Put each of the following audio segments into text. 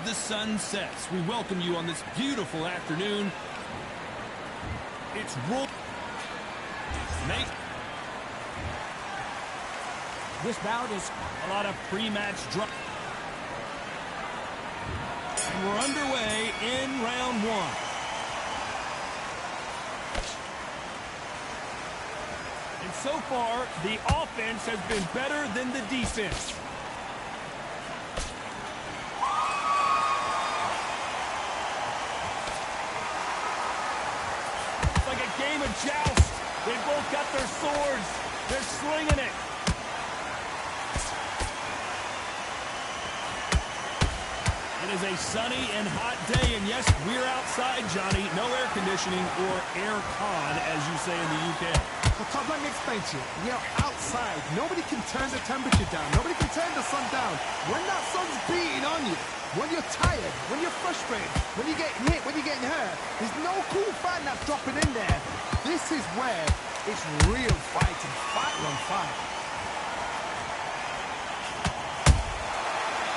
the sun sets, we welcome you on this beautiful afternoon. It's roll. This bout is a lot of pre-match drama. And we're underway in round one. And so far, the offense has been better than the defense. It's like a game of joust. They both got their swords. They're slinging it. It is a sunny and hot day, and yes, we're outside, Johnny. No air conditioning or air con, as you say in the UK. Well, Todd, let me explain to you. You're outside. Nobody can turn the temperature down. Nobody can turn the sun down. When that sun's beating on you, when you're tired, when you're frustrated, when you're getting hit, when you're getting hurt, there's no cool fan that's dropping in there. This is where it's real fighting, fight on fight.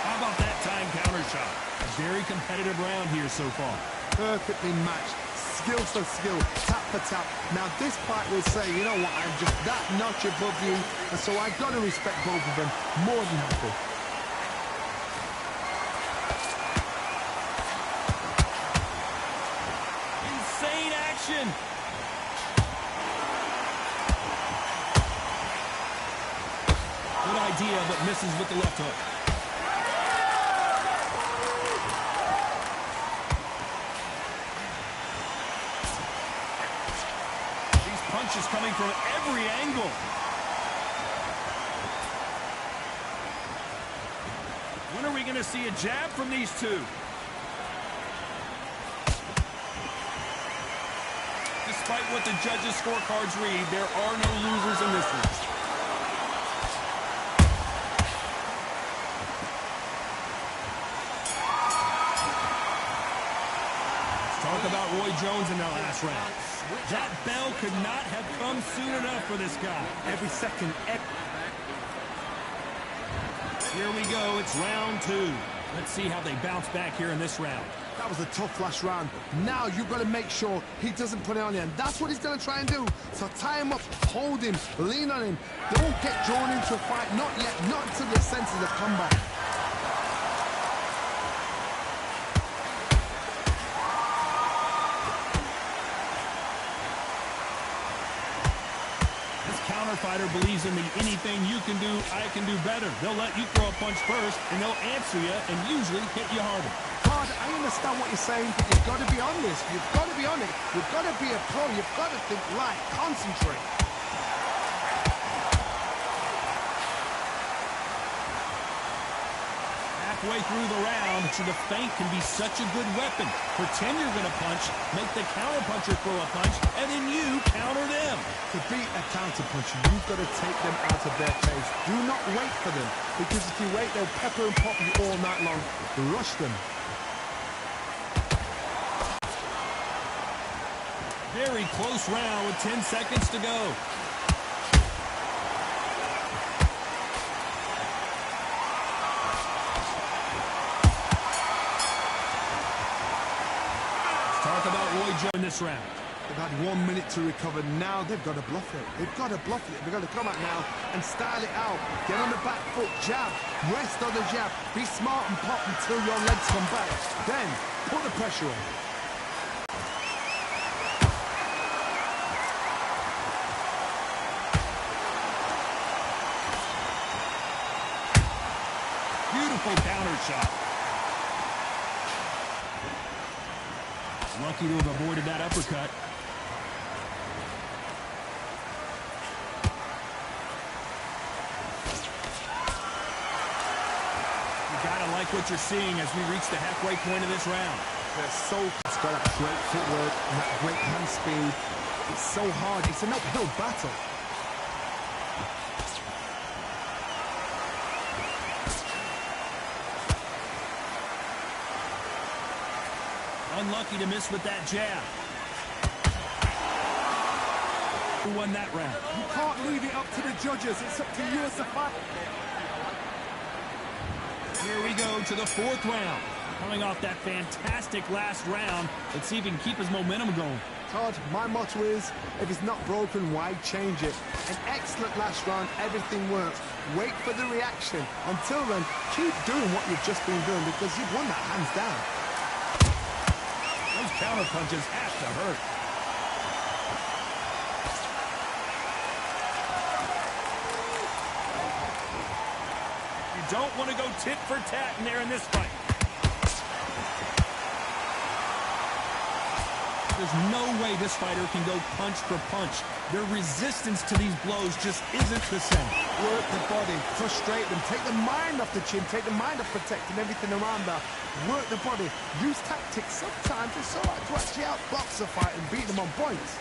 How about that time counter shot? A very competitive round here so far. Perfectly matched. Skill for skill, tap for tap. Now this fight will say, you know what, I'm just that notch above you, and so I've got to respect both of them more than happy. Insane action! Good idea, but misses with the left hook. Punches coming from every angle. When are we going to see a jab from these two? Despite what the judges' scorecards read, there are no losers in this one. Talk about Roy Jones in that last round. That bell could not have come soon enough for this guy. Every second. Here we go. It's round two. Let's see how they bounce back here in this round. That was a tough last round. Now you've got to make sure he doesn't put it on you, and that's what he's going to try and do. So tie him up, hold him, lean on him. Don't get drawn into a fight. Not yet. Not until your senses have come back. Fighter believes in the anything you can do, I can do better. They'll let you throw a punch first, and they'll answer you and usually hit you harder. Todd, I understand what you're saying, but you've got to be on this. You've got to be on it. You've got to be a pro. You've got to think light. Concentrate. Halfway through the round, so the feint can be such a good weapon. Pretend you're going to punch, make the counterpuncher throw a punch, and then you counter them. To beat a counterpuncher, you've got to take them out of their pace. Do not wait for them, because if you wait, they'll pepper and pop you all night long. Rush them. Very close round with 10 seconds to go. Talk about Roy Jones in this round. They've had 1 minute to recover. Now they've got to bluff it. They've got to bluff it. They've got to come out now and style it out. Get on the back foot, jab, rest on the jab. Be smart and pop until your legs come back. Then put the pressure on. Beautiful counter shot. Lucky to have avoided that uppercut. You gotta like what you're seeing as we reach the halfway point of this round. They're so... It's got that great footwork and that great hand speed. It's so hard. It's an uphill battle. Unlucky to miss with that jab. Who won that round? You can't leave it up to the judges. It's up to you as a fighter. Here we go to the fourth round. Coming off that fantastic last round, let's see if he can keep his momentum going. Todd, my motto is, if it's not broken, why change it? An excellent last round, everything works. Wait for the reaction. Until then, keep doing what you've just been doing because you've won that hands down. Those counter punches have to hurt. You don't want to go tit for tat in there in this fight. There's no way this fighter can go punch for punch. Their resistance to these blows just isn't the same. Work the body, frustrate them, take the mind off the chin, take the mind off protecting everything around that. Work the body, use tactics. Sometimes it's all right to actually outbox a fight and beat them on points.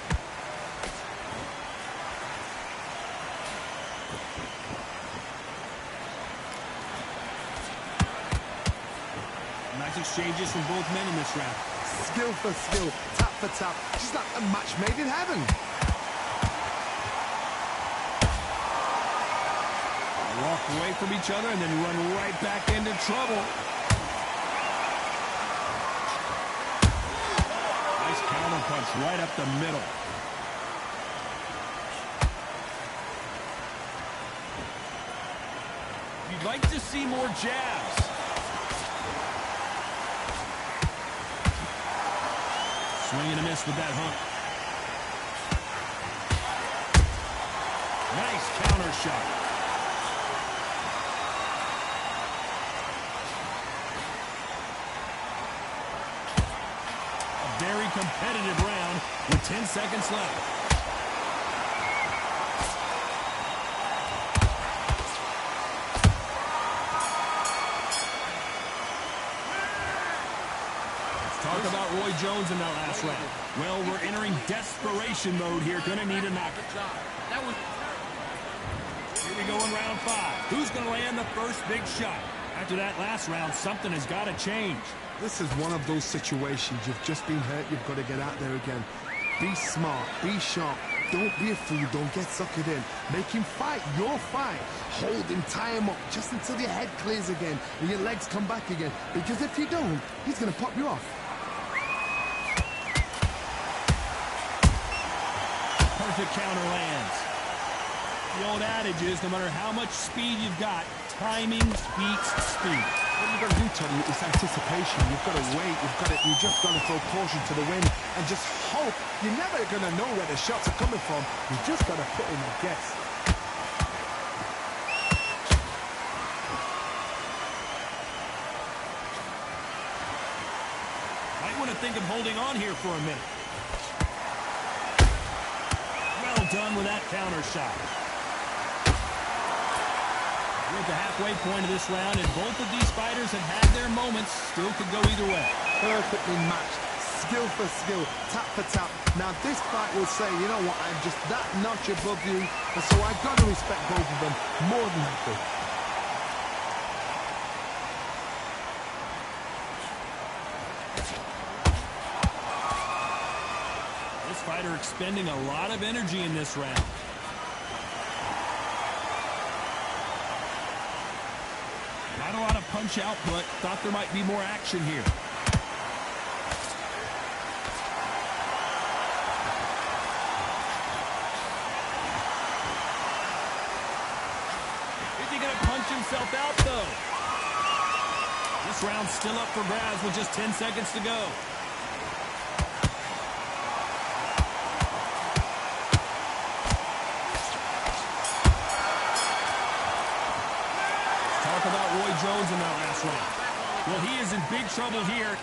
Nice exchanges from both men in this round. Skill for skill, tap for tap, just like a match made in heaven. Walk away from each other and then run right back into trouble. Nice counter punch right up the middle. You'd like to see more jabs. Swing and a miss with that hump. Nice counter shot. A very competitive round with 10 seconds left. Talk about Roy Jones in that last round. Well, we're entering desperation mode here. Gonna need a knockout. Here we go in round 5. Who's gonna land the first big shot? After that last round, something has got to change. This is one of those situations. You've just been hurt. You've got to get out there again. Be smart. Be sharp. Don't be a fool. Don't get suckered in. Make him fight your fight. Hold him, tie him up just until your head clears again and your legs come back again. Because if you don't, he's going to pop you off. Perfect counter lands. The old adage is no matter how much speed you've got, timing beats speed. What you've got to do, Tony, is anticipation. You've got to wait. You just got to throw caution to the wind and just hope. You're never going to know where the shots are coming from. You just got to put in a guess. Might want to think of holding on here for a minute. Well done with that counter shot. We're at the halfway point of this round, and both of these fighters have had their moments. Still could go either way. Perfectly matched. Skill for skill. Tap for tap. Now this fight will say, you know what, I'm just that notch above you, and so I've got to respect both of them more than happy. This fighter expending a lot of energy in this round. Not a lot of punch output. Thought there might be more action here. Is he going to punch himself out, though? This round's still up for grabs with just 10 seconds to go. Talk about Roy Jones in that last round. Well, he is in big trouble here.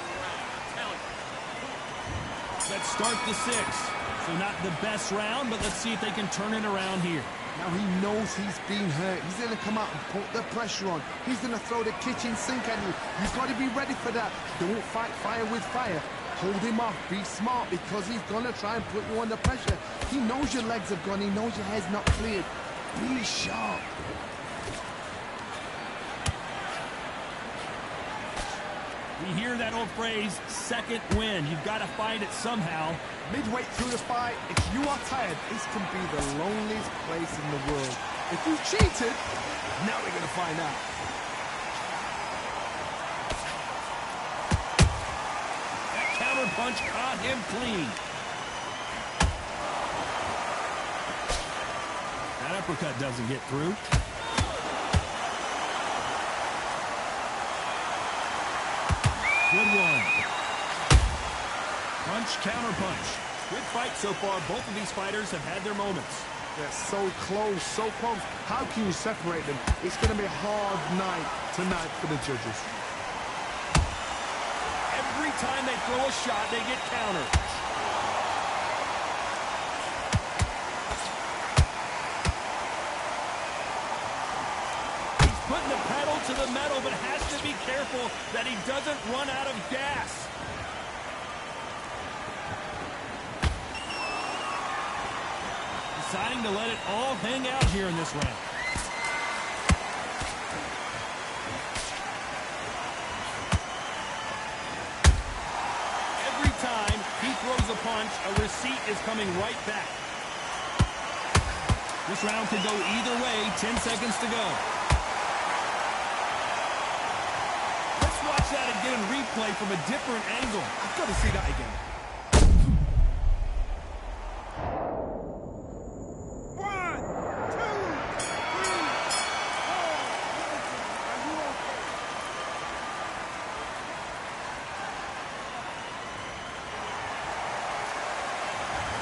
Let's start the 6th. So not the best round, but let's see if they can turn it around here. Now he knows he's been hurt. He's going to come out and put the pressure on. He's going to throw the kitchen sink at you. You've got to be ready for that. Don't fight fire with fire. Hold him off. Be smart because he's going to try and put you under pressure. He knows your legs have gone. He knows your head's not cleared. Be sharp. We hear that old phrase, second win. You've got to find it somehow. Midway through the fight, if you are tired, this can be the loneliest place in the world. If you cheated, now we're going to find out. counterpunch caught him clean. That uppercut doesn't get through. Good one. Punch, counter punch. Good fight so far. Both of these fighters have had their moments. They're so close, so close. How can you separate them? It's going to be a hard night tonight for the judges. Every time they throw a shot, they get countered. He's putting the pedal to the metal, but has to be careful that he doesn't run out of gas. Deciding to let it all hang out here in this round. Every time he throws a punch, a receipt is coming right back. This round could go either way. 10 seconds to go. Let's watch that again in replay from a different angle. I've got to see that again.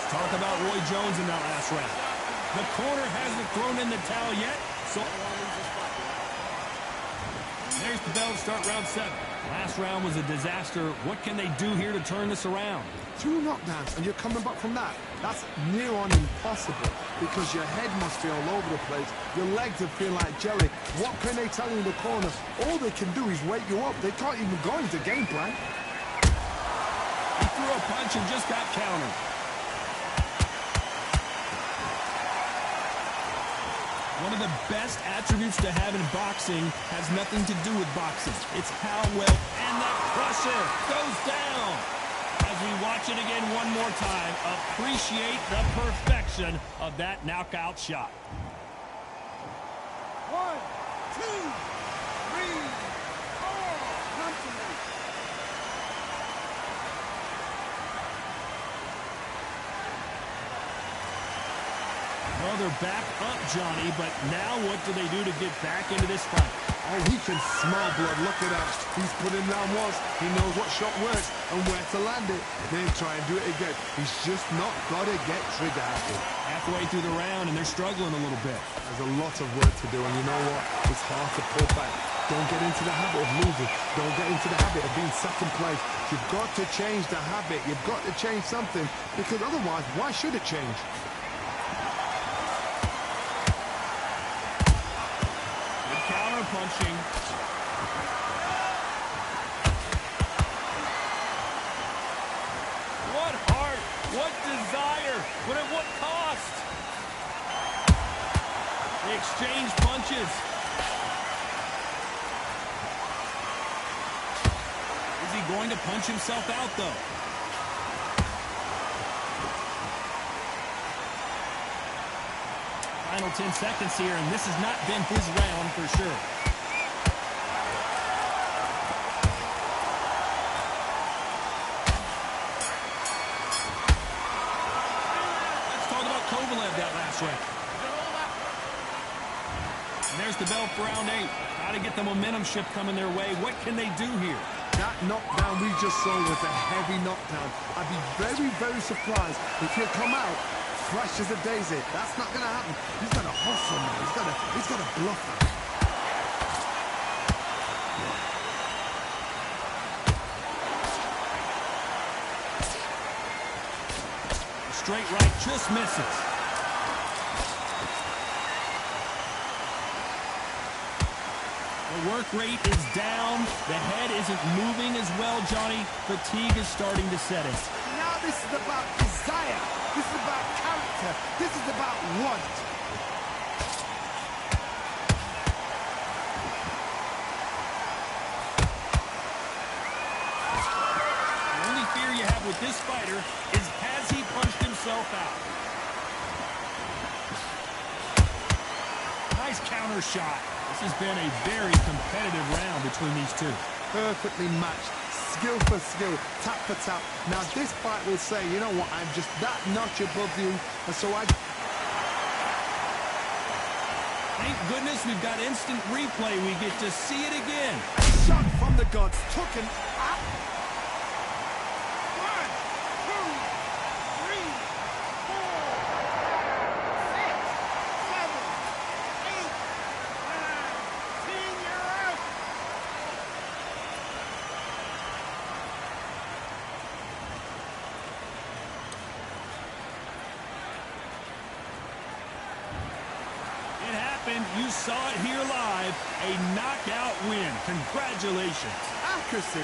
Talk about Roy Jones in that last round. The corner hasn't thrown in the towel yet, so there's the bell to start round 7. Last round was a disaster. What can they do here to turn this around? 2 knockdowns, and you're coming back from that. That's near on impossible, because your head must be all over the place. Your legs will feel like jelly. What can they tell you in the corner? All they can do is wake you up. They can't even go into game plan. He threw a punch and just got countered. One of the best attributes to have in boxing has nothing to do with boxing. It's how well, and the crusher goes down. As we watch it again one more time, appreciate the perfection of that knockout shot. 1, 2, 3, 4. Come to me. Well, they're back up, Johnny, but now what do they do to get back into this fight? Oh, he can smell blood. Look at that. He's put him down once. He knows what shot works and where to land it. Then try and do it again. He's just not got to get trigger happy. Halfway through the round, and they're struggling a little bit. There's a lot of work to do, and you know what? It's hard to pull back. Don't get into the habit of losing. Don't get into the habit of being second place. You've got to change the habit. You've got to change something, because otherwise, why should it change? Punching. What heart, what desire, but at what cost? They exchange punches. Is he going to punch himself out, though? Final 10 seconds here, and this has not been his round for sure. Let's talk about Kovalev that last round. And there's the bell for round 8. Got to get the momentum shift coming their way. What can they do here? That knockdown we just saw was a heavy knockdown. I'd be very, very surprised if he'll come out fresh as a daisy. That's not going to happen. He's got to hustle, man. He's got to bluff him. Straight right just misses. The work rate is down. The head isn't moving as well, Johnny. Fatigue is starting to set in. Now this is about desire. This is about character. This is about want. The only fear you have with this fighter is, has he punched himself out? Nice counter shot. This has been a very competitive round between these two. Perfectly matched. skill for skill, tap for tap. Now this fight will say, you know what, I'm just that notch above you, and so I... Thank goodness we've got instant replay. We get to see it again. Shot from the gods, took an... You saw it here live, a knockout win. Congratulations. Accuracy.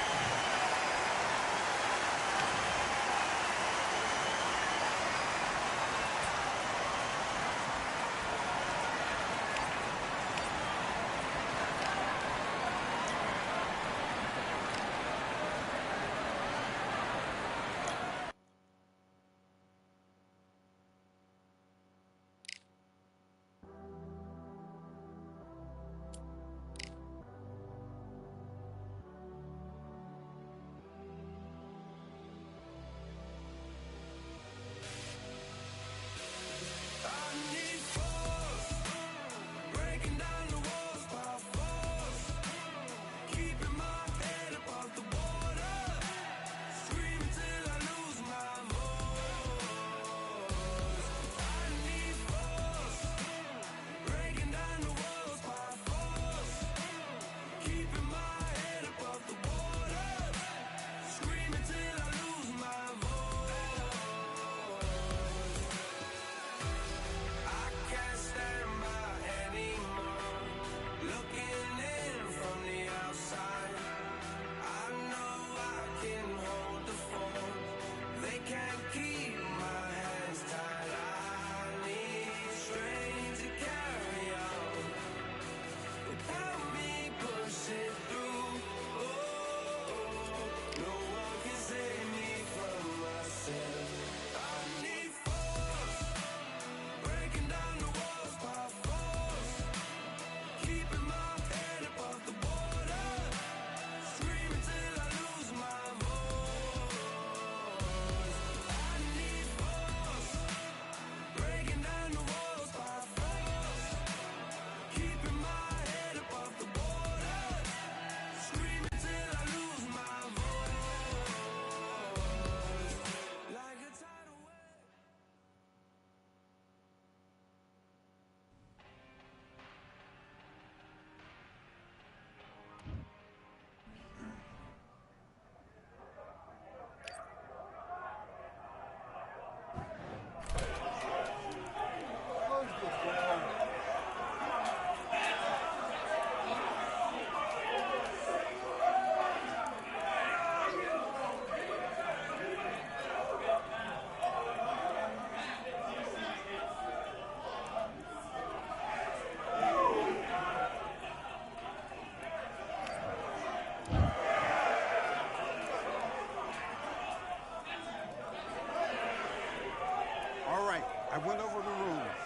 I went over the rules.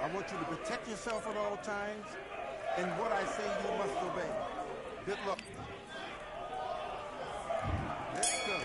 I want you to protect yourself at all times, and what I say you must obey. Good luck. Let's go.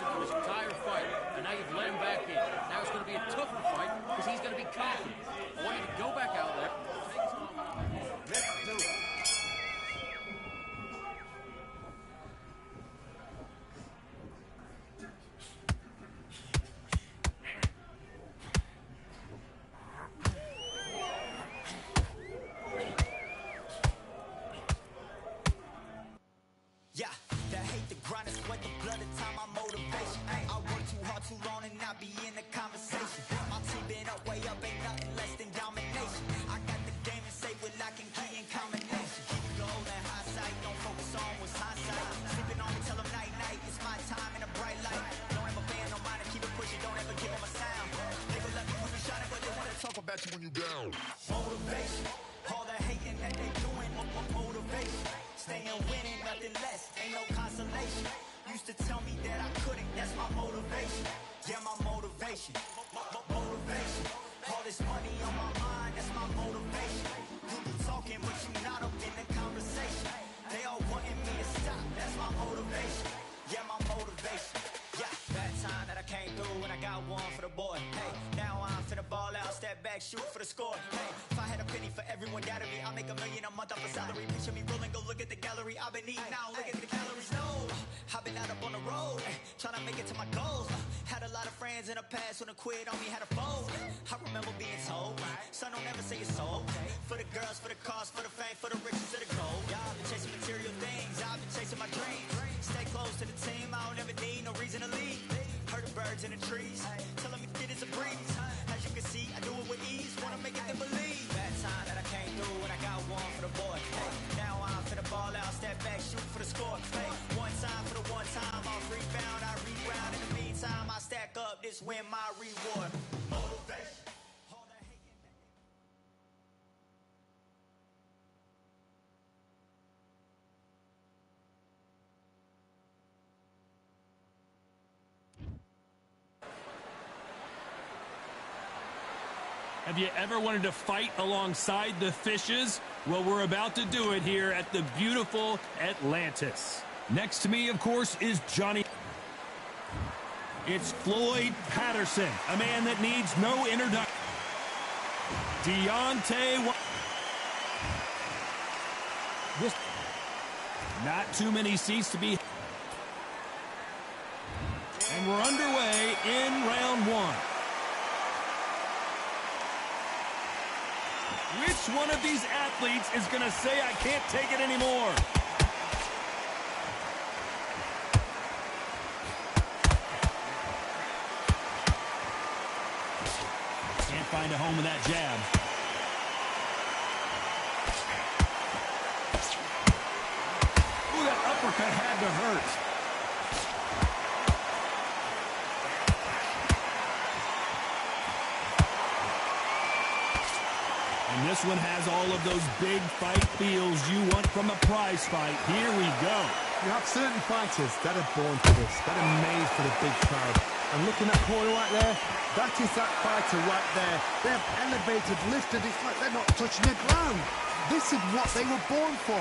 aggressive through this entire fight, and now you've let him back in. Now it's going to be a tougher fight because he's going to be confident. I want you to go back out there. Let's do it. Yeah, the hate, the grind, is sweat, the blood, the time, my motivation. I work too hard, too long, and not be in the conversation. My team been up, way up, ain't nothing less than domination. I got the game and say with lock and key in combination. Keep it gold and high sight, don't focus on what's hindsight. Sleeping on me, tell them night, night, it's my time in a bright light. Don't ever band, no mind, keep it pushing, don't ever give them a sound. They will let me when you shining, but they wanna talk about you when you down. Motivation, all the hating that they doing, motivation. Staying winning, nothing less, ain't no consolation. Used to tell me that I couldn't, that's my motivation. Yeah, my motivation, motivation. All this money on my mind, that's my motivation. You be talking, but you not up in the conversation. They all wanting me to stop, that's my motivation. Yeah, my motivation. Yeah, that time that I came through and I got one for the boy. Hey, now I'm finna ball out, step back, shoot for the score. Hey, if I had a penny for everyone doubted me, I'll make $1 million a month off a salary. Picture me rolling, go look at the gallery. I've been eating now, look at the calories. No, I've been out up on the road, trying to make it to my goals. Had a lot of friends in the past when I quit on me, had a fold. I remember being told, son, don't ever say it's sold. For the girls, for the cars, for the fame, for the riches, for the gold. Yeah, I've been chasing material things, I've been chasing my dreams. Stay close to the team, I don't ever need no reason to leave. Heard the birds in the trees, tell them it is a breeze. As you can see, I do it with ease, wanna make it and believe. That time that I came through and I got one for the boy. Hey, now I'm finna ball out, step back, shoot for the score. Hey, one time for the one time, I'll rebound, I reround. In the meantime, I stack up, this win my reward. Motivation. All the hating. Have you ever wanted to fight alongside the Fishes? Well, we're about to do it here at the beautiful Atlantis. Next to me, of course, is Johnny. It's Floyd Patterson, a man that needs no introduction. Deontay. This. Not too many seats to be. And we're underway in round one. Which one of these athletes is going to say, I can't take it anymore? Can't find a home with that jab. Ooh, that uppercut had to hurt. And this one has all of those big fight feels you want from a prize fight. Here we go. You have certain fighters that are born for this, that are made for the big crowd. And looking at corner right there, that is that fighter right there. They have elevated, lifted, it's like they're not touching the ground. This is what they were born for.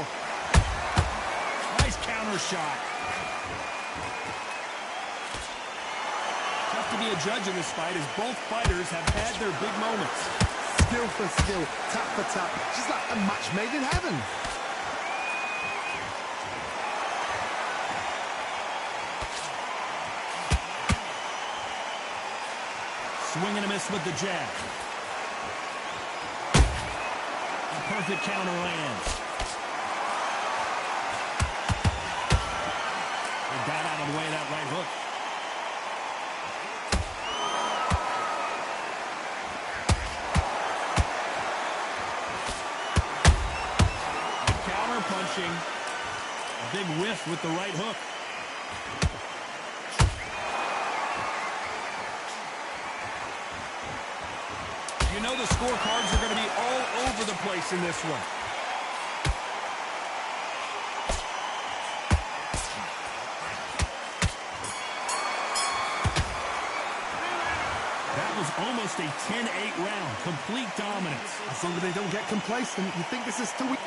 Nice counter shot. Tough to be a judge in this fight as both fighters have had their big moments. Skill for skill, tap for tap, just like a match made in heaven. Swing and a miss with the jab. A perfect counter lands. They got out of the way of that right hook. Punching. A big whiff with the right hook. You know the scorecards are going to be all over the place in this one. That was almost a 10-8 round. Complete dominance. As long as they don't get complacent, you think this is too weak.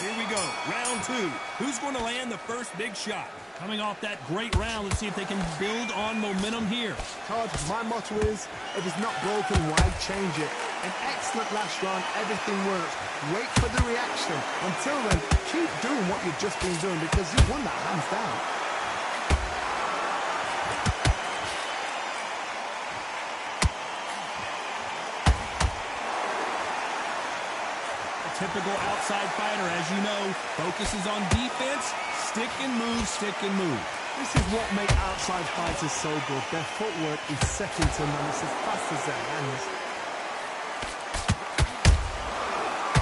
Here we go, round two. Who's going to land the first big shot? Coming off that great round, let's see if they can build on momentum here. Todd, my motto is, if it's not broken, why change it? An excellent last round, everything works. Wait for the reaction. Until then, keep doing what you've just been doing because you've won that hands down. Typical outside fighter, as you know, focuses on defense, stick and move, stick and move. This is what makes outside fighters so good. Their footwork is second to none. It's as fast as their hands.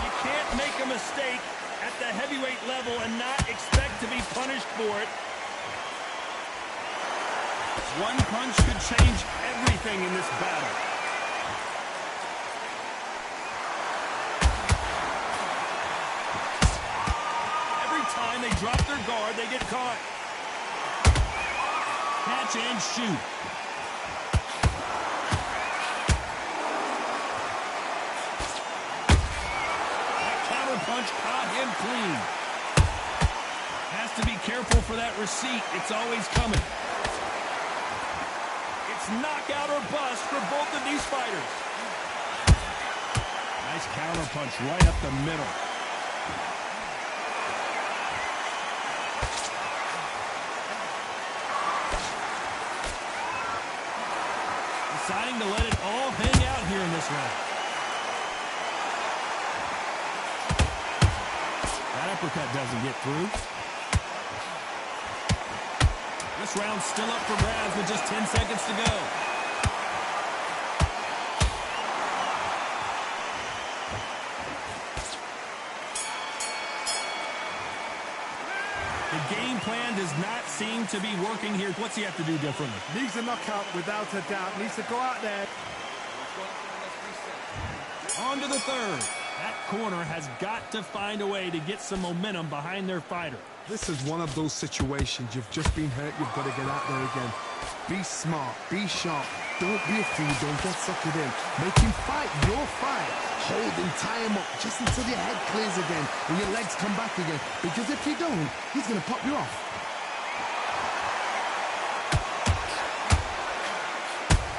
You can't make a mistake at the heavyweight level and not expect to be punished for it. One punch could change everything in this battle. They drop their guard, they get caught. Catch and shoot. That counter punch caught him clean. Has to be careful for that receipt. It's always coming. It's knockout or bust for both of these fighters. Nice counter punch right up the middle. Deciding to let it all hang out here in this round. That uppercut doesn't get through. This round's still up for grabs with just 10 seconds to go. The game plan does not seem to be working here. What's he have to do differently? Needs a knockout without a doubt. Needs to go out there. On to the third. That corner has got to find a way to get some momentum behind their fighter. This is one of those situations. You've just been hurt. You've got to get out there again. Be smart. Be sharp. Don't be a fool. Don't get suckered in. Make him fight your fight. Hold him, tie him up just until your head clears again and your legs come back again. Because if you don't, he's going to pop you off.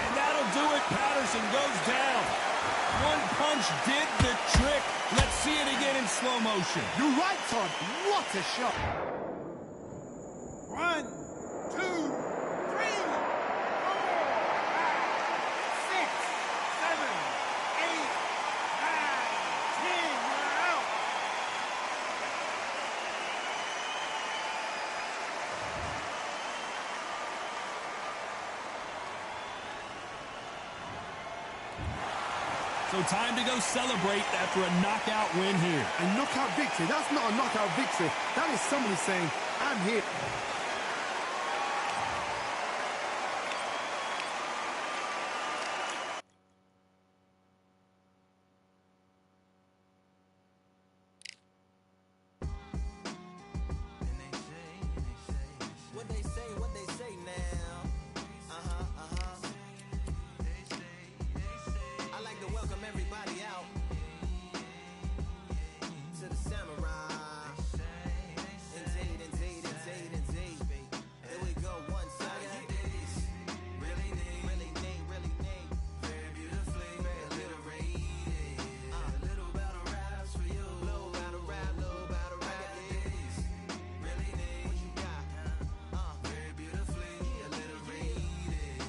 And that'll do it. Patterson goes down. One punch did the trick. Let's see it again in slow motion. You're right, Todd. What a shot. 1, 2, 3, 4, 5, 6, 7, 8, 9, 10. You're out. So time to go celebrate after a knockout win here. A knockout victory. That's not a knockout victory. That is somebody saying, I'm here. What they say now. I like to welcome everybody out to the Samurai. Indeed. Here we go, one time. Really need. Very beautifully, alliterated. A little battle raps for you. Little battle rap. Really need. What you got? Very beautifully alliterated.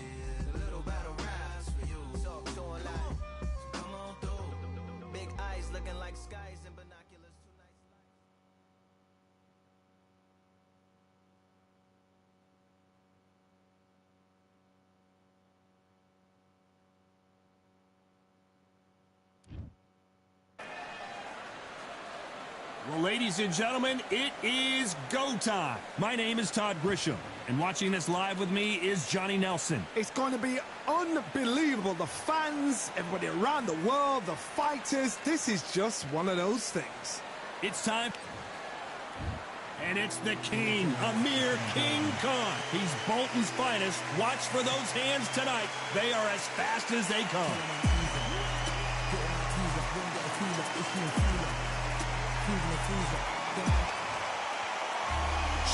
A little battle raps for you. Talk to a lot. Come on through. Big eyes looking like skies and binoculars. Too nice. Well, ladies and gentlemen, it is go time. My name is Todd Grisham, and watching this live with me is Johnny Nelson. It's going to be unbelievable. The fans, everybody around the world, the fighters. This is just one of those things. It's time. And it's the King, Amir King Khan. He's Bolton's finest. Watch for those hands tonight. They are as fast as they come.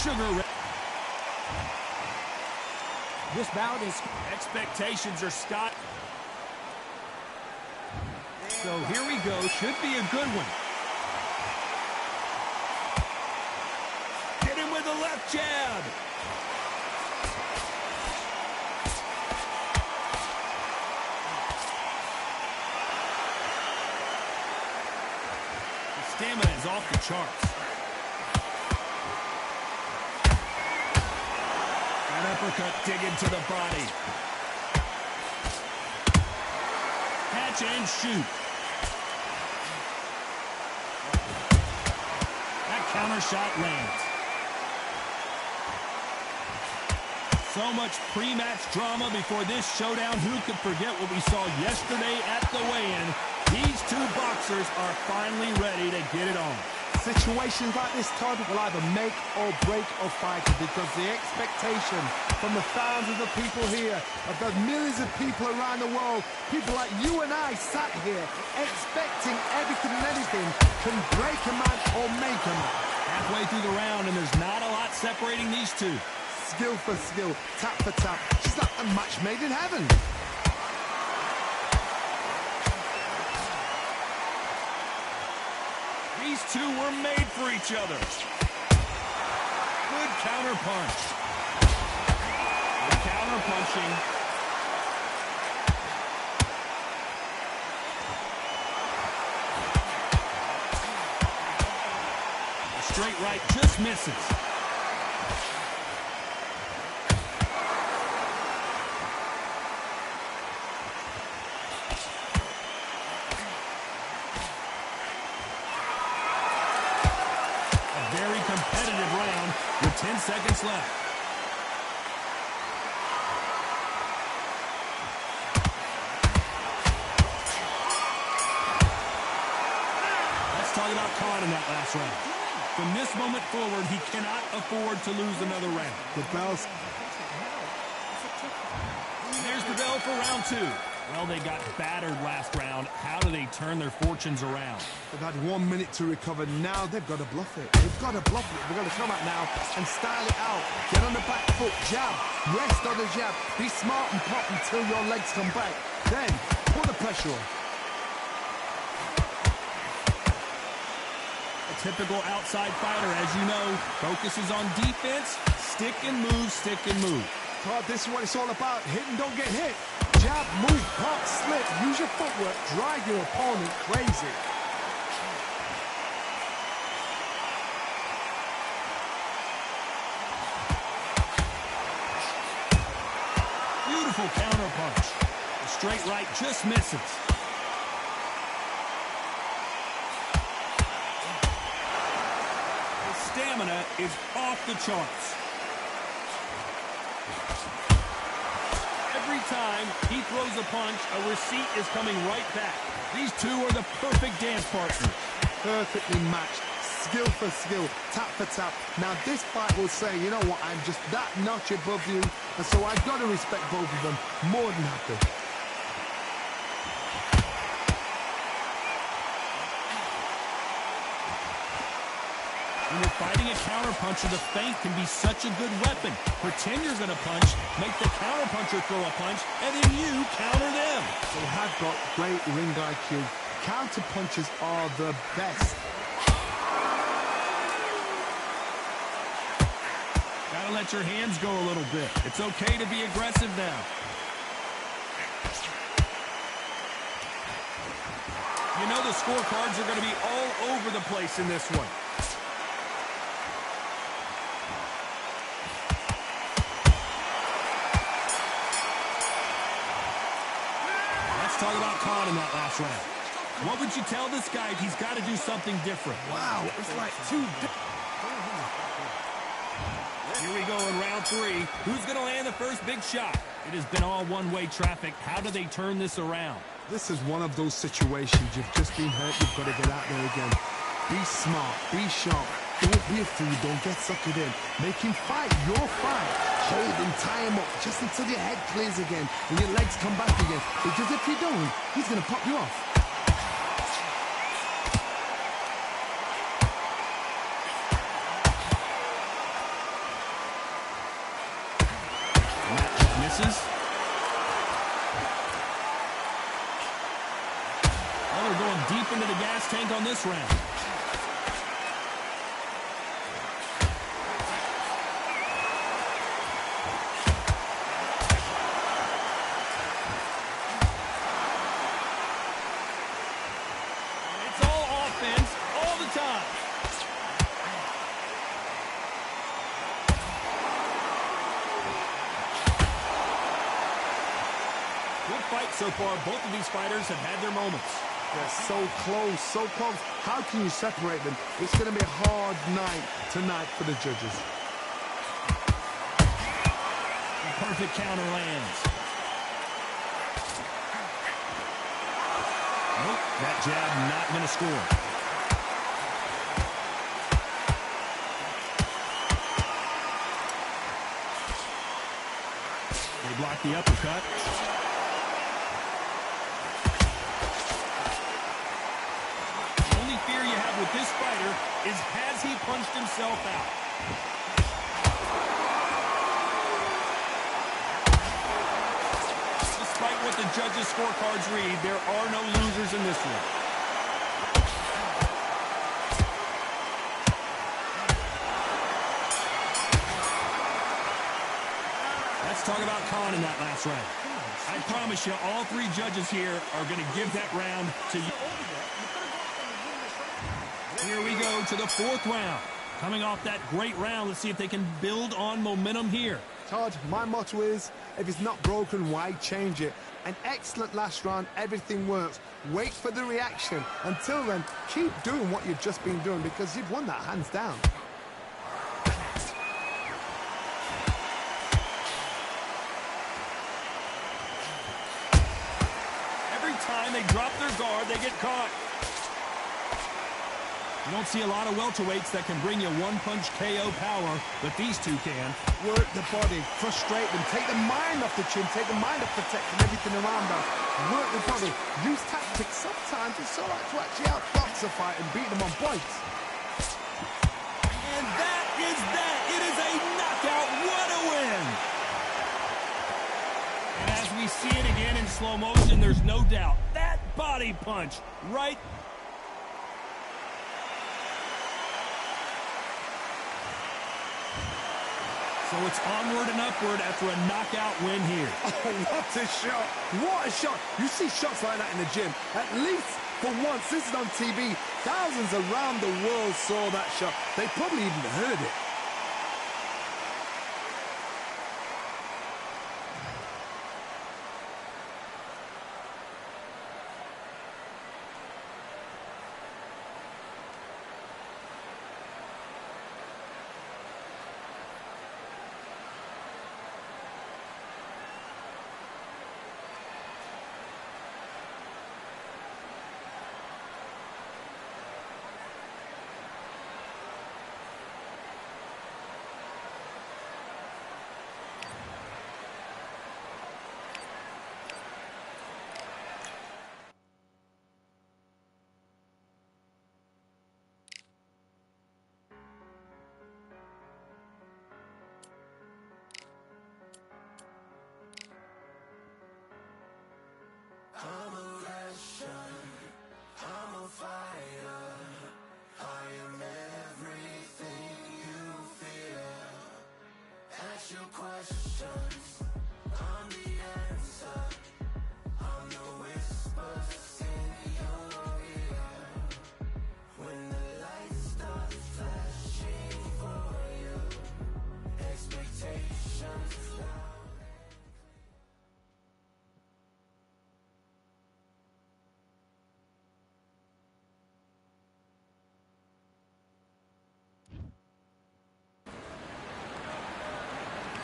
Sugar Ray. This bout is expectations are Scott. So here we go. Should be a good one. Hit him with a left jab. The stamina is off the charts. An uppercut digging to the body. Catch and shoot. That counter shot lands. So much pre-match drama before this showdown. Who could forget what we saw yesterday at the weigh-in? These two boxers are finally ready to get it on. Situations like this, Todd, will either make or break a fighter because the expectation from the thousands of people here, of the millions of people around the world, people like you and I sat here expecting everything and anything can break a man or make a man. Halfway through the round and there's not a lot separating these two. Skill for skill, tap for tap. She's like a match made in heaven. These two were made for each other. Good counter punch. The counter punching. The straight right just misses. Competitive round with 10 seconds left. Let's talk about Khan in that last round. From this moment forward, he cannot afford to lose another round. The bell's... There's the bell for round two. Well, they got battered last round. How do they turn their fortunes around? They've had 1 minute to recover. Now they've got to bluff it. They've got to bluff it. They've got to come out now and style it out. Get on the back foot, jab, rest on the jab. Be smart and pop until your legs come back. Then, put the pressure on. A typical outside fighter, as you know, focuses on defense, stick and move, stick and move. Todd, this is what it's all about. Hit and don't get hit. Jab, move, pop, slip. Use your footwork. Drive your opponent crazy. Beautiful counter punch. The straight right just misses. The stamina is off the charts. Every time he throws a punch, a receipt is coming right back. These two are the perfect dance partners. Perfectly matched. Skill for skill, tap for tap. Now this fight will say, you know what, I'm just that notch above you, and so I've got to respect both of them. More than happy. When you're fighting a counterpuncher, the feint can be such a good weapon. Pretend you're going to punch, make the counterpuncher throw a punch, and then you counter them. They have got great ring IQ. Counterpunchers are the best. Gotta let your hands go a little bit. It's okay to be aggressive now. You know the scorecards are going to be all over the place in this one. Talk about Khan in that last round. What would you tell this guy if he's got to do something different? Wow, it's like two... Here we go in round three. Who's going to land the first big shot? It has been all one-way traffic. How do they turn this around? This is one of those situations. You've just been hurt. You've got to get out there again. Be smart. Be sharp. Don't be a fool. Don't get suckered in. Make him fight your fight. Hold him, tie him up, just until your head clears again and your legs come back again. Because if you don't, he's going to pop you off. misses. Oh, they're going deep into the gas tank on this round. It's all offense all the time. Good fight so far. Both of these fighters have had their moments. They're so close, so close. How can you separate them? It's going to be a hard night tonight for the judges. A perfect counter lands. Nope, that jab not going to score. They block the uppercut. With this fighter is, has he punched himself out? Despite what the judges' scorecards read, there are no losers in this one. Let's talk about Khan in that last round. I promise you, all three judges here are going to give that round to you. Here we go to the fourth round. Coming off that great round, let's see if they can build on momentum here. Todd, my motto is, if it's not broken, why change it? An excellent last round, everything works. Wait for the reaction. Until then, keep doing what you've just been doing because you've won that hands down. Every time they drop their guard, they get caught. You don't see a lot of welterweights that can bring you one-punch KO power, but these two can. Work the body, frustrate them, take the mind off the chin, take the mind off the tech and everything around them. Work the body, use tactics. Sometimes it's all right to actually outbox a fight and beat them on points. And that is that. It is a knockout. What a win! And as we see it again in slow motion, there's no doubt. That body punch right. So it's onward and upward after a knockout win here. Oh, what a shot. What a shot. You see shots like that in the gym. At least for once, this is on TV. Thousands around the world saw that shot. They probably even heard it.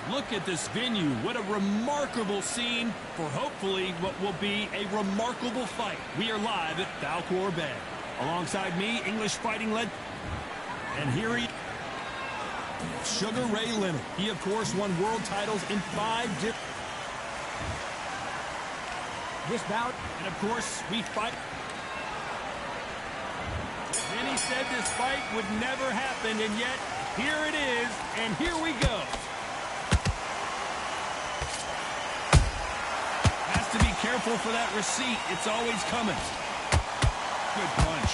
Look at this venue. What a remarkable scene for hopefully what will be a remarkable fight. We are live at Falkor Bay. Alongside me, English fighting lead. And here he Sugar Ray Leonard. He, of course, won world titles in 5 different... This bout, and of course, we fight... Many said this fight would never happen, and yet, here it is, and here we go. careful for that receipt. It's always coming. Good punch.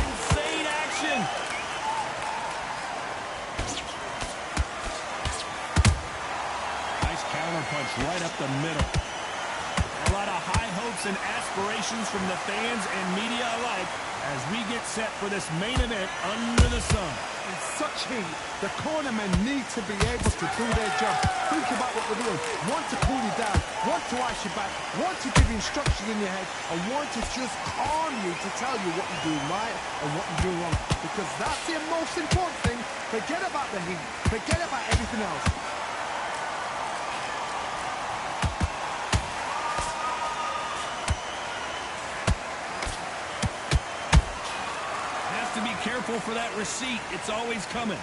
Insane action. Nice counter punch right up the middle. A lot of high hopes and aspirations from the fans and media alike as we get set for this main event under the sun. In such heat, the cornermen need to be able to do their job. Think about what they're doing. Want to cool you down, want to ice you back, want to give you instructions in your head, and want to just calm you to tell you what you're doing right and what you're doing wrong. Because that's the most important thing. Forget about the heat. Forget about everything else. To be careful for that receipt. It's always coming.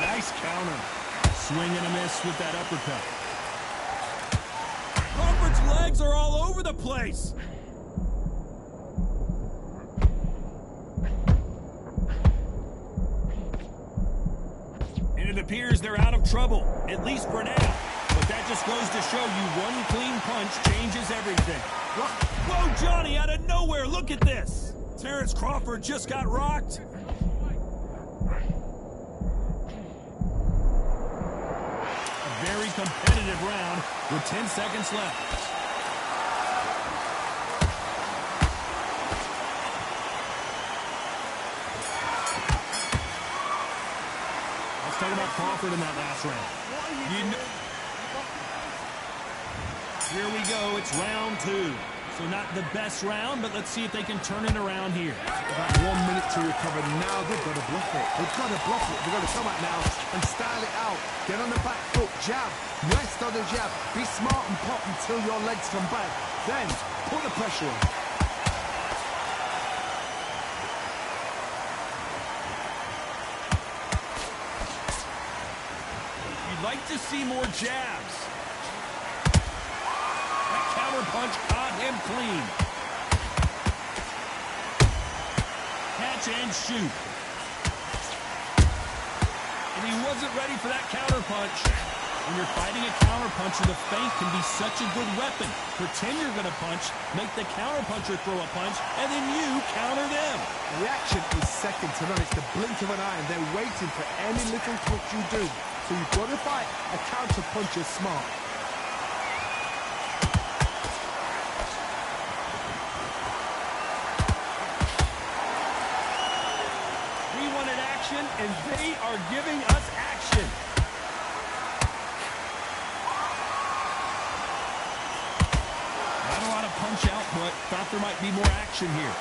Nice counter. Swing and a miss with that uppercut. Crawford's legs are all over the place. And it appears they're out of trouble, at least for now. But that just goes to show you one clean punch changes everything. Whoa, Johnny, out of nowhere, look at this. Terrence Crawford just got rocked. A very competitive round with 10 seconds left. Let's talk about Crawford in that last round. Here we go, it's round 2. So not the best round, but let's see if they can turn it around here. About 1 minute to recover. Now they've got to bluff it. They've got to bluff it. They've got to come out now and style it out. Get on the back foot, jab, rest on the jab. Be smart and pop until your legs come back. Then put the pressure on. You'd like to see more jabs. Punch caught him clean. Catch and shoot. And he wasn't ready for that counter punch. When you're fighting a counter puncher, the feint can be such a good weapon. Pretend you're going to punch, make the counter puncher throw a punch, and then you counter them. Reaction is second to none. It's the blink of an eye, and they're waiting for any little touch you do. So you've got to fight a counter puncher smart. And they are giving us action. Not a lot of punch output. Thought there might be more action here.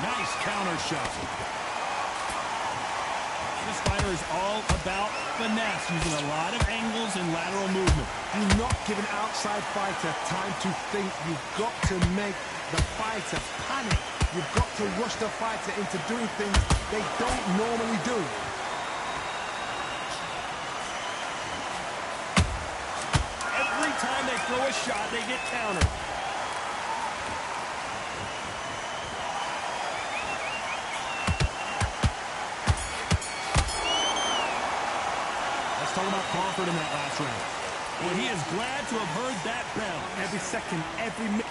Nice counter shot. This fighter is all about finesse, using a lot of angles and lateral movement. Do not give an outside fighter time to think. You've got to make the fighter panic. You've got to rush the fighter into doing things they don't normally do. Every time they throw a shot, they get countered. Let's talk about Crawford in that last round. Well, he is glad to have heard that bell. Every second, every minute.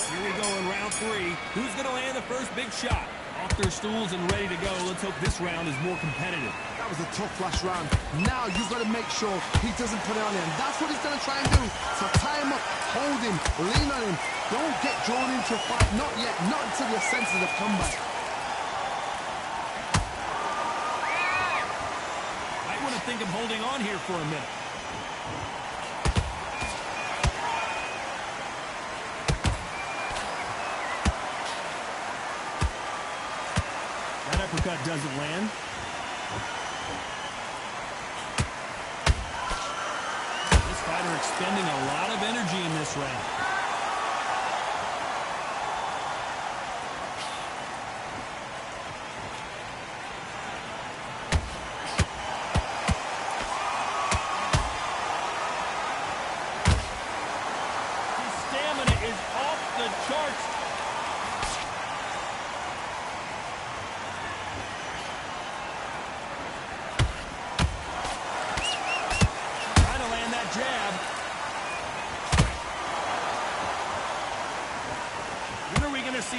Here we go in round 3. Who's going to land the first big shot? Off their stools and ready to go. Let's hope this round is more competitive. That was a tough last round. Now you've got to make sure he doesn't put it on him. That's what he's going to try and do. So tie him up, hold him, lean on him. Don't get drawn into a fight. Not yet. Not until your senses have come back. I want to think of holding on here for a minute. That uppercut doesn't land. This fighter expending a lot of energy in this round.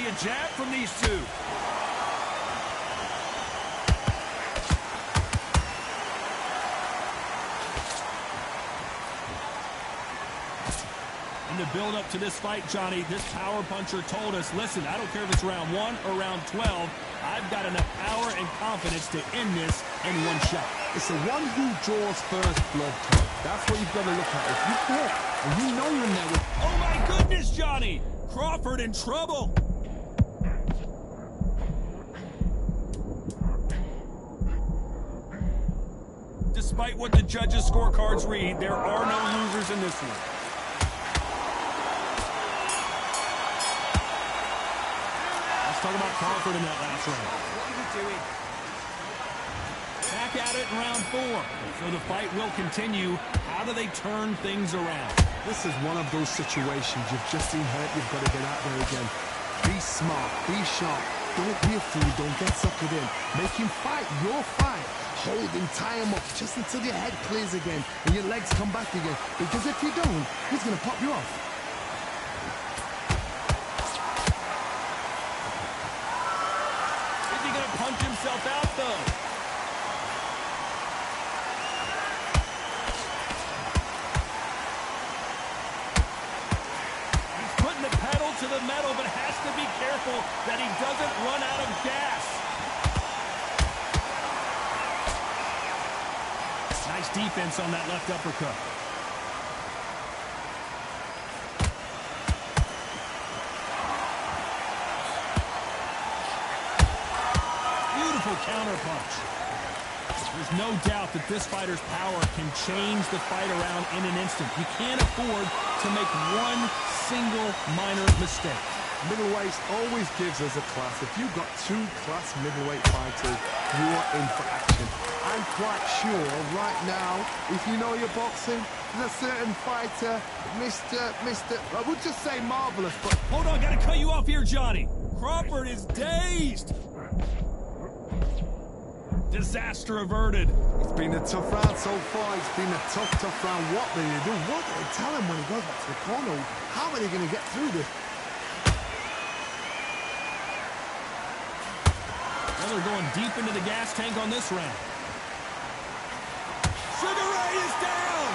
see a jab from these two. In the build-up to this fight, Johnny, this power puncher told us, listen, I don't care if it's round 1 or round 12, I've got enough power and confidence to end this in one shot. It's the one who draws first blood, Tom. That's what you've got to look at. If you hit, and you know you're in there with... Oh, my goodness, Johnny! Crawford in trouble. Despite what the judges' scorecards read, there are no losers in this one. Talk about Crawford in that last round. What are you doing? Back at it in round 4. So the fight will continue. How do they turn things around? This is one of those situations you've just seen hurt. You've got to get out there again. Be smart. Be sharp. Don't be a fool. Don't get suckered in. Make him fight your fight. Hold him, tie him up just until your head clears again and your legs come back again. Because if you don't, he's going to pop you off. Punch himself out, though. He's putting the pedal to the metal, but has to be careful that he doesn't run out of gas. Nice defense on that left uppercut. Counter punch. There's no doubt that this fighter's power can change the fight around in an instant. You can't afford to make one single minor mistake. Middleweight always gives us a class. If you've got 2 class middleweight fighters, you are in for action. I'm quite sure right now, if you know your boxing, there's a certain fighter, I would just say marvelous, but... Hold on, gotta cut you off here, Johnny. Crawford is dazed. Disaster averted. It's been a tough round so far. It's been a tough round. What do they do? What do they tell him when he goes back to the corner? How are they going to get through this? Well, they're going deep into the gas tank on this round. Sugar Ray is down!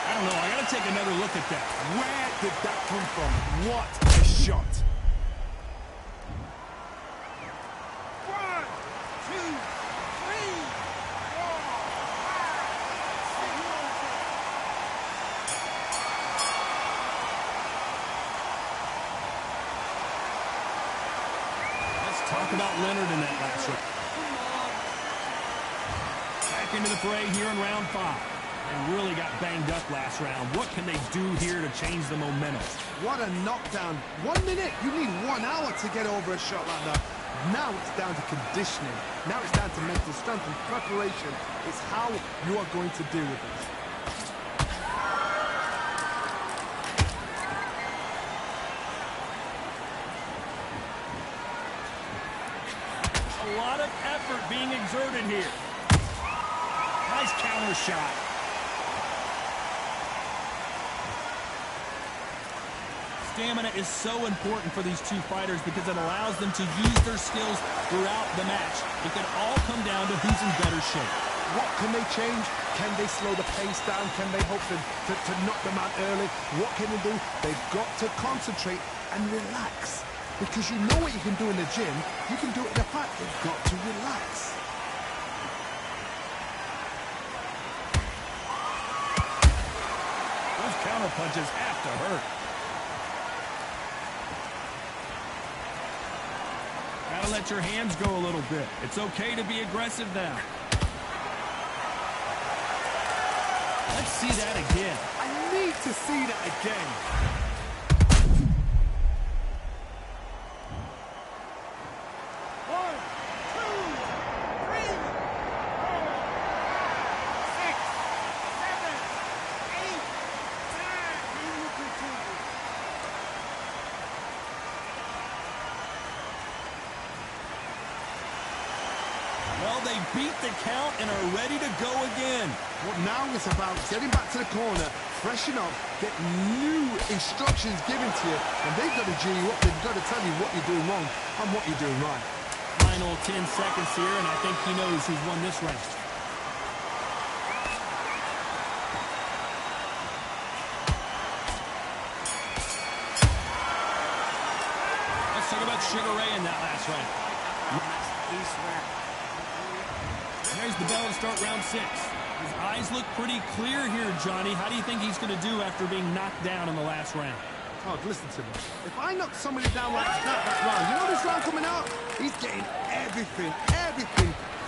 I don't know. I got to take another look at that. Where did that come from? What a shot. Talk about Leonard in that last round. Back into the fray here in round 5. They really got banged up last round. What can they do here to change the momentum? What a knockdown. 1 minute. You need 1 hour to get over a shot like that. Now it's down to conditioning. Now it's down to mental strength and preparation. It's how you are going to deal with this. A lot of effort being exerted here. Nice counter shot. Stamina is so important for these two fighters because it allows them to use their skills throughout the match. It can all come down to who's in better shape. What can they change? Can they slow the pace down? Can they hope to knock them out early? What can they do? They've got to concentrate and relax. Because you know what you can do in the gym, you can do it in the fight. You've got to relax. Those counter punches have to hurt. Gotta let your hands go a little bit. It's okay to be aggressive now. Let's see that again. I need to see that again. Well, they beat the count and are ready to go again. Well, now it's about getting back to the corner, freshen up, get new instructions given to you, and they've got to G you up. They've got to tell you what you're doing wrong and what you're doing right. Final 10 seconds here, and I think he knows who's won this round. Let's talk about Sugar Ray in that last round. There's the bell to start round 6. His eyes look pretty clear here, Johnny. How do you think he's going to do after being knocked down in the last round? Oh, listen to me. If I knock somebody down like that round, you know this round coming out? He's getting everything,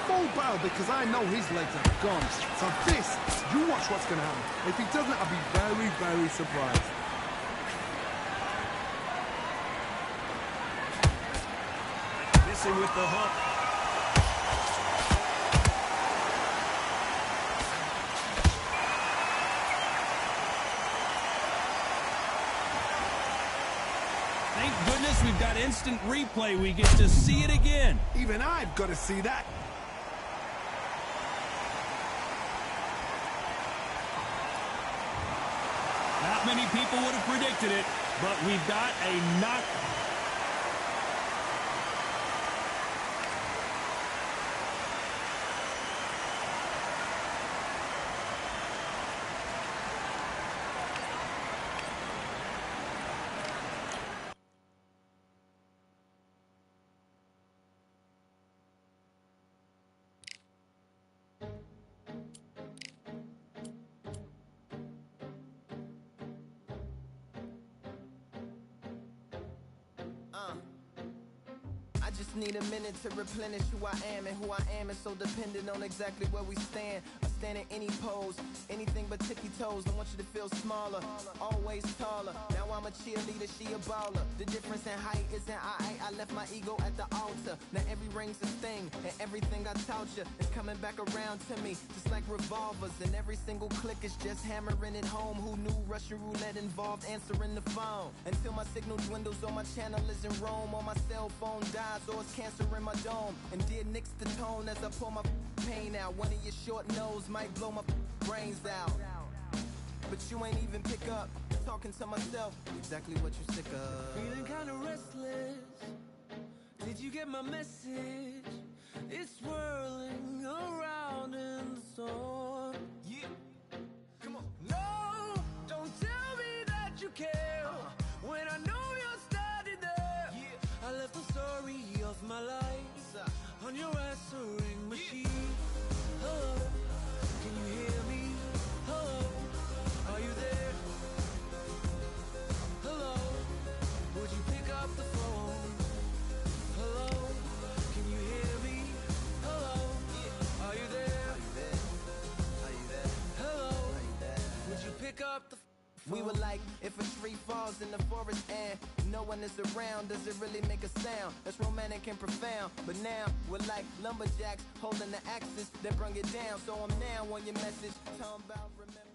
full barrel, because I know his legs are gone. So this, you watch what's going to happen. If he doesn't, I'll be very, very surprised. Missing with the hook. Thank goodness we've got instant replay. We get to see it again. Even I've got to see that. Not many people would have predicted it, but we've got a knock. I just need a minute to replenish who I am, and who I am is so dependent on exactly where we stand. I stand in any pose, anything but tippy toes. I want you to feel smaller, always taller. Now I'm a cheerleader, she a baller. The difference in height isn't I left my ego at the altar. Now every ring's a thing, and everything I taught you is coming back around to me, just like revolvers. And every single click is just hammering it home. Who knew Russian roulette involved answering the phone? Until my signal dwindles or my channel is in Rome, or my cell phone dies, or it's cancer in my dome. And dear nicks the tone as I pull my pain out. One of your short nose might blow my brains out, but you ain't even pick up. Talking to myself, exactly what you sick of. Feeling kinda restless. Did you get my message? It's swirling around in the storm. Yeah, come on. No, don't tell me that you care when I know you're standing there. Yeah. I left the story of my life on your answering machine. Hello, can you hear me? Hello, are you there? Hello, would you pick up the phone? Hello, can you hear me? Hello, are you there? Hello, would you pick up the phone? We were like, if a tree falls in the forest and no one is around, does it really make a sound? That's romantic and profound. But now we're like lumberjacks holding the axes that bring it down. So I'm now on your message, talking about remember.